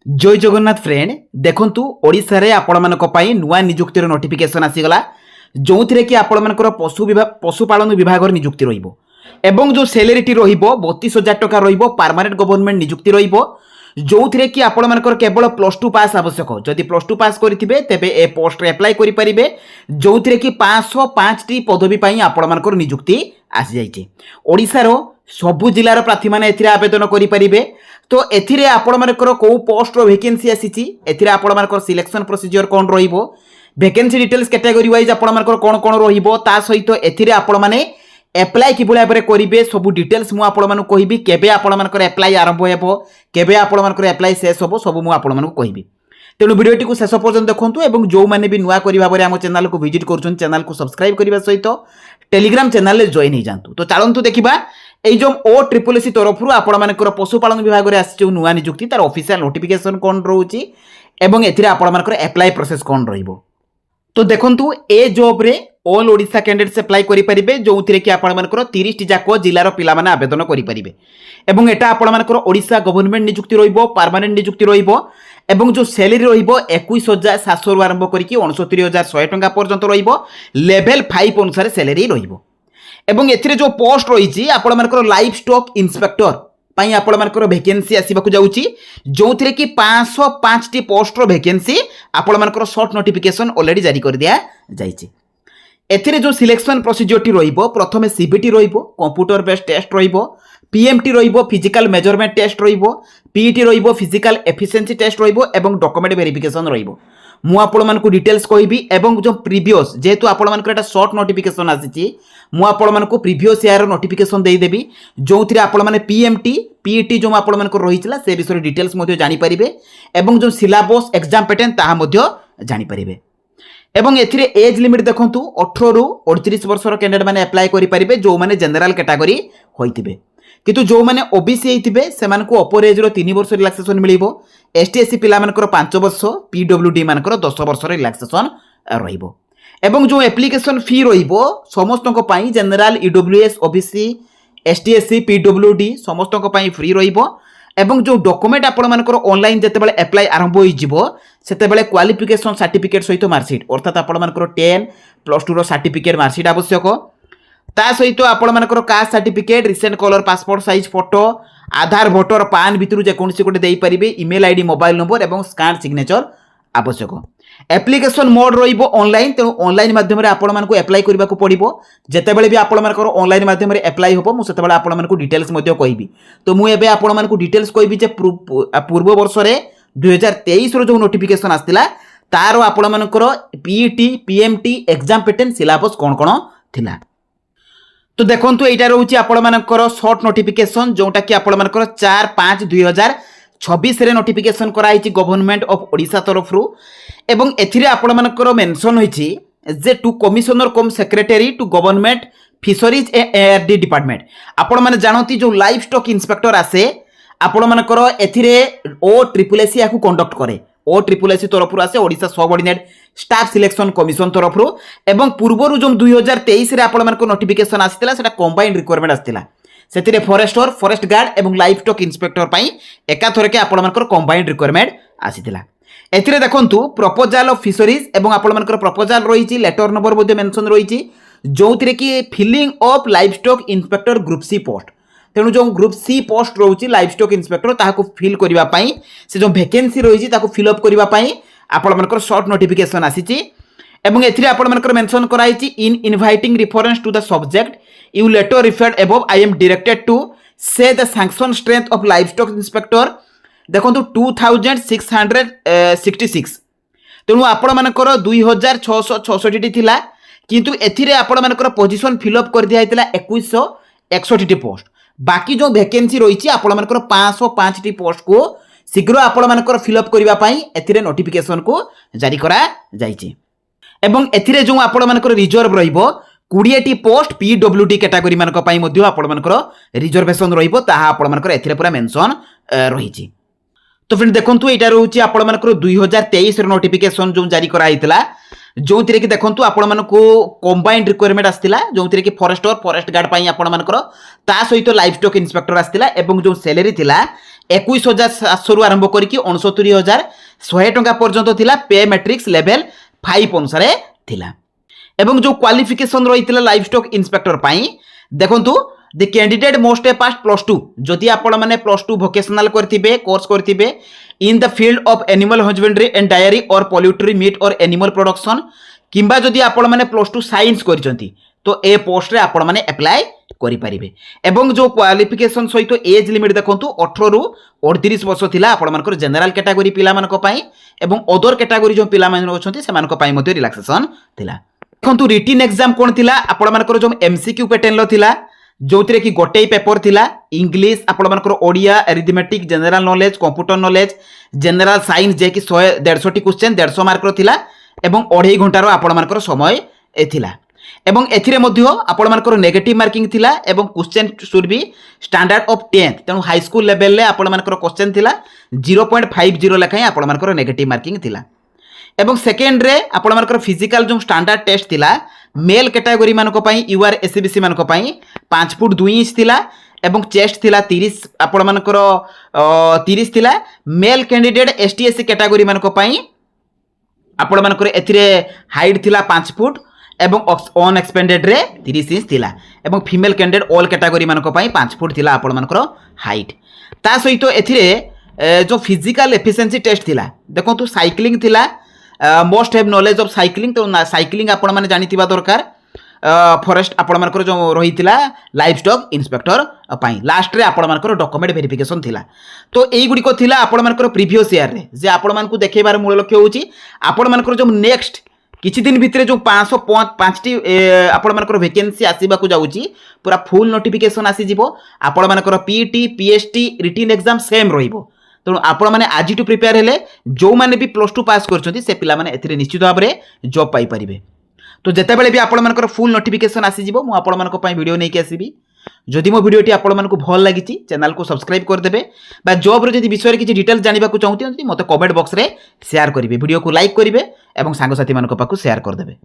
जय जगन्नाथ फ्रेंड देखंतु ओडिशा रे आपण मानक पई नुवा नियुक्तिर नोटिफिकेशन आसीगला जो थी कि आपण मानकर पशुपालन विभाग नियुक्ति रहिबो एवं जो सैलरीटी रहिबो 32,000 टका रहिबो परमानेंट गवर्नमेंट नियुक्ति रहिबो जो थी कि आपण मानकर केवल +2 पास आवश्यक जदि +2 पास करिथिबे तेबे ए पोस्ट रे अप्लाई करि परिबे जो थी कि 505 टी पदवी पई आपण मानकर नियुक्ति आसी जाइछि ओडिसा रो सबु जिलार प्रार्थी माने एथिरे आवेदन करि परिबे तो एथिरे आपण मानकर को पोस्ट रो वैकेंसी आसीछि एथिरे आपण मानकर सिलेक्शन प्रोसीजर कोन रहिबो वैकेंसी डिटेल्स कैटेगरी वाइज आपण मानकर कोन कोन रहिबो ता सहित एथिरे आपण माने अप्लाई किबळे भाबरे करिवे सब डिटेल्स मु आपण मानक कहिबी केबे आपण मानकर अप्लाई आरंभ हेबो केबे आपण मानकर अप्लाई शेष होबो सब मु आपण मानक कहिबी तेणु भिडियोटी को शेष पर्यंत देखंतु एवं जो माने भी नुआ करि भाबरे हम चैनल को विजिट करछन चैनल को सब्सक्राइब करिवा सहित टेलीग्राम चैनल ले जॉइन हे जानतु तो चलंतु देखिबा এই जो OSSC तरफ आपण मानकर पशुपालन विभाग रे आसी नुआ नियुक्ति तार ऑफिशियल नोटिफिकेशन कोन रहउची एवं एथिरे आपण मानकर अप्लाई प्रोसेस कोन रहिबो तो देखंतु ए जॉब रे ऑल ओडिशा कैंडिडेट्स अप्लाई करि परिबे जो थिरे कि आपण मानकर 30 टी जाको जिल्लार पिला माने आवेदन करि परिबे एवं एटा आपण मानकर ओडिशा गवर्नमेंट नियुक्ति रहिबो परमानेंट नियुक्ति रहिबो एवं जो सैलरी रहिबो 21,700 रु आरंभ करिकि 69,100 टका पर्यंत रहिबो लेवल 5 अनुसार सैलरी रहिबो एवं एथिरे जो पोस्ट रही आपण मानकर लाइफ स्टॉक इंस्पेक्टर पई आपण मानकर वैकेंसी आसीबाकू जाउची जो थिरे कि 505 टी पोस्ट रो वैकेंसी आपण मानकर शॉर्ट नोटिफिकेशन ऑलरेडी जारी कर दिया जाइची एथिरे जो सिलेक्शन प्रोसीजर टी रहिबो प्रथमे सीबीटी रहिबो कंप्यूटर बेस्ड टेस्ट रहिबो पीएमटी रहिबो फिजिकल मेजरमेंट टेस्ट रहिबो पीईटी रहिबो फिजिकल एफिशिएंसी टेस्ट रहिबो एवं डॉक्यूमेंट वेरिफिकेशन रहिबो मु आपण मानकु डिटेल्स कहबी एवं जो प्रीवियस जेहेतु आपण मानकर एटा शॉर्ट नोटिफिकेशन आसीची मु आपण मानकु प्रीवियस ईयर नोटिफिकेशन देई देबी जो थिरे आपण माने पीएमटी पीईटी जो आपण मानकर रहितला से विषय डिटेल्स मध्ये जानि परिबे एवं जो सिलेबस एग्जाम पैटर्न ताहा मध्ये जानि परिबे एवं एथिरे एज लिमिट देखंतु 18 रु 38 वर्षर कैंडिडेट माने अप्लाई करि परिबे जो माने जनरल कैटेगरी होइतिबे किंतु जो माने ओबीसी हेतिबे सेमानकु अपर एज रो 3 वर्ष रिलैक्सेशन मिलिबो एसटीएससी पिला मानकर 5 वर्ष पीडब्ल्यूडी मानकर 10 वर्ष रिलैक्सेशन रहिबो एवं जो एप्लिकेशन फी रहिबो समस्तक पई जनरल ईडब्ल्यूएस ओबीसी एसटीएससी पीडब्ल्यूडी समस्तक पई फ्री रहिबो एवं जो डॉक्यूमेंट आपण मानकर ऑनलाइन जते बेले अप्लाई आरंभ होई जिवो सेते बेले क्वालिफिकेशन सर्टिफिकेट सहित मार्कशीट अर्थात आपण मानकर 10 +2 रो सर्टिफिकेट मार्कशीट आवश्यक ता सहित आपण मानकर caste certificate recent colour passport size photo Aadhaar voter PAN भितरु जे कोनसी कोटे देई परिबे ईमेल आईडी मोबाइल नंबर एवं स्कैन सिग्नेचर आवश्यक एप्लिकेशन मोड रहिबो ऑनलाइन तेणु ऑनलाइन माध्यम रे आपण मानकु अप्लाई करबा को पड़िबो जते बेले भी आपण मानकर ऑनलाइन माध्यम रे अप्लाई होबो मु सेते बेले आपण मानकु डिटेल्स मध्ये कहबी तो मु एबे आपण मानकु डिटेल्स कहबी जे पूर्व वर्ष रे 2023 रो जो नोटिफिकेशन आस्तिला तारो आपण मानकर PET PMT exam pattern syllabus कोन कोन थिला तो देखंतु एटा रहउची आपण मानकर शॉर्ट नोटिफिकेशन जोटा कि आपण मानकर 4/5/2026 रे नोटिफिकेशन कराइछि गवर्नमेंट ऑफ ओडिशा तरफ रु एवं एथिरे आपण मानकर मेंशन होइछि जे to commissioner cum secretary to government fisheries ARD department आपण माने जानती जो लाइफ स्टॉक इंस्पेक्टर आसे आपण मानकर एथिरे OSSC याकू कंडक्ट करे OSSC तरफ रु आसे Odisha subordinate staff selection commission तरफ रु एवं पूर्वरु जो 2023 रे आपण मानकर नोटिफिकेशन आस्तिला सेटा कंबाइंड रिक्वायरमेंट आस्तिला सेतिरे फॉरेस्टर फॉरेस्ट गार्ड एवं लाइफ स्टॉक इंस्पेक्टर पई एका थरके आपण मानकर कंबाइंड रिक्वायरमेंट आसीतिला एथिरे देखंतु प्रपोजल ऑफ फिशरीज एवं आपण मानकर प्रपोजल रहिछि लेटर नंबर मध्ये मेंशन रहिछि जोथिरे कि filling of life stock inspector group C post तेणु जो ग्रुप सी पोस्ट रोची लाइफ स्टॉक इंस्पेक्टर ताहाको फिल करिवा पई से जो वैकेंसी रहिछि ताको फिल अप करिवा पई आपण मानकर शॉर्ट नोटिफिकेशन आसीछि एवं एथिरे आपण मानकर मेंशन कराइछि in inviting reference to the subject you letter referred above I am directed to say the sanction strength of life stock inspector देखंतु 2666 तेणु आपण मानकर 2666 टी थिला किंतु एथिरे आपण मानकर पोजीशन फिल अप कर दिया हितला 2161 टी पोस्ट बाकी जो वैकेंसी रही आपण मानकर 505 टी पोस्ट को शीघ्र आपण मानकर फिल अप करबा पई एथिरे नोटिफिकेशन को जारी करा जाईची एवं एथिरे जो आपण मानकर रिजर्व रहिबो 20 टी पोस्ट पीडब्ल्यूडी कैटेगरी मानक पई मध्ये आपण मानकर रिजर्वेशन रहिबो ताहा आपण मानकर एथिरे पूरा मेंशन रहिची तो फ्रेंड देखंतु एटा रहउची आपण मानकर 2023 रो नोटिफिकेशन जो जारी करा हितला जो थिरे कि देखंतु आपण मानको कंबाइंड रिक्वायरमेंट आस्तिला जो थिरे कि फॉरेस्टर फॉरेस्ट गार्ड पई आपण मानकर ता सहित लाइफ स्टॉक इंस्पेक्टर आस्तिला एवं जो सैलरी थिला 21,700 ଆରମ୍ଭ କରିକି 69,100 ଟଙ୍କା ପର୍ଯ୍ୟନ୍ତ ଥିଲା। ପେ ମ୍ୟାଟ୍ରିକ୍ସ ଲେଭେଲ 5 ଅନୁସାରେ ଥିଲା। ଏବଂ ଯେଉଁ କ୍ୱାଲିଫିକେସନ୍ ରହିଥିଲା ଲାଇଭ୍ ଷ୍ଟକ୍ ଇନ୍ସପେକ୍ଟର ପାଇଁ ଦେଖନ୍ତୁ ଦି କ୍ୟାଣ୍ଡିଡେଟ୍ ମୋଷ୍ଟ ପାଷ୍ଟ +2 ଯଦି ଆପଣମାନେ +2 ଭୋକେସନାଲ କରିଥିବେ କୋର୍ସ କରିଥିବେ in the field of animal husbandry and dairy or poultry meat or animal production କିମ୍ବା ଯଦି ଆପଣମାନେ +2 ସାଇନ୍ସ କରିଛନ୍ତି ତ ଏ ପୋଷ୍ଟରେ ଆପଣମାନେ ଆପ୍ଲାଏ କରିପାରିବେ। ଏବଂ ଯେଉଁ କ୍ୱାଲିଫିକେସନ୍ ସହିତ ଏଜ୍ ଲିମିଟ୍ ଦେଖନ୍ତୁ 18 ରୁ 38 ବର୍ଷ ଥିଲା ଆପଣମାନଙ୍କର ଜେନେରାଲ କ୍ୟାଟାଗୋରୀ ପିଲାମାନଙ୍କ ପାଇଁ ଏବଂ ଅଦର କ୍ୟାଟାଗୋରୀ ଯେଉଁ ପିଲାମାନେ ଅଛନ୍ତି ସେମାନଙ୍କ ପାଇଁ ମଧ୍ୟ ରିଲାକ୍ସେସନ୍ ଥିଲା। ଦେଖନ୍ତୁ ରିଟିନ୍ ଏକ୍ଜାମ୍ କ'ଣ ଥିଲା ଆପଣମାନଙ୍କର ଯେଉଁ MCQ ପ୍ୟାଟର୍ନର ଥିଲା ଯେଉଁଥିରେ କି ଗୋଟେ ପେପର ଥିଲା ଇଂଲିଶ ଆପଣମାନଙ୍କର Odia arithmetic general knowledge computer knowledge general science ଯିଏକି 150ଟି କ୍ୱେଶ୍ଚନ୍ 150 ମାର୍କର ଥିଲା ଏବଂ 2.5 ଘଣ୍ଟାର ଆପଣମାନଙ୍କର ସମୟ ଥିଲା। এবং এথিরে মধ্য আপনার নেগেটিভ মার্কিং লা এবং question should be standard of 10th তেমন হাইস্কুল লেভেল আপনার কোশ্চেন লা 0.50 লেখাই আপনার নেগেটিভ মার্কিং লা। এবং সেকেন্ডরে আপনার ফিজিকাল যে স্ট্যান্ডার্ড টেস্ট লা মেল ক্যাটাগোরি মানুষ UR SCBC মানুষ 5 ফুট 2 ইঞ্চ লা এবং চেস্ট লা 30 আপনার 30 লা। Male candidate ST SC category মানুষ আপনার এথিরে হাইট লা 5 ফুট এবং অনএক্সপেন্ডেড্রে 30 ইঞ্চ লা এবং ফিমেল ক্যান্ডিডেট অল ক্যাটাগোরি মানুষ 5 ফুট লা আপনার হাইট। তা সহিত এথিরে যে ফিজিকাল এফিসিয়েন্সি টেস্ট লা দেখুন সাইক্লিং লা most have knowledge of cycling তো সাইক্লিং আপনার জানিথিবা দরকার। ফরেস্ট আপনার যে রহিলা লাইভ স্টক ইন্সপেক্টর লাস্টরে আপনার ডকুমেন্ট ভেরিফিকেসন লা। তো এইগুড়িক লা আপনার প্রিভিয়স ইয়ারে যে আপনার দেখাইবার মূল লক্ষ্য হচ্ছে আপনার যে নেক্সট কিছু দিন ভিতরে যে 505টি আপনার ভ্যাকেন্সি আসবা যাচ্ছি পুরা ফুল নোটিফিকেসন আসিযোগ আপনার PET PST written exam same রহব। তেমন আপনার আজঠু প্রিপেয়ার হলে যে +2 পাস করছেন সে পিলা এতে নিশ্চিত ভাবে জব পাইপারে। তো যেতবে বি আপনার ফুল নোটিফিকেসন আসিযোগ মু আপনার ভিডিও নিয়ে আসবি। যদি মো ভিডিওটি আপনার ভাল লাগিছি চ্যানেল को सब्सक्राइब करदे बा जॉब रे विषय किसी डिटेल्स जानवा चाहते मत कमेंट बॉक्स रे शेयर करेंगे वीडियो को लाइक करेंगे और सांगसाथी मान पाक शेयर करदे।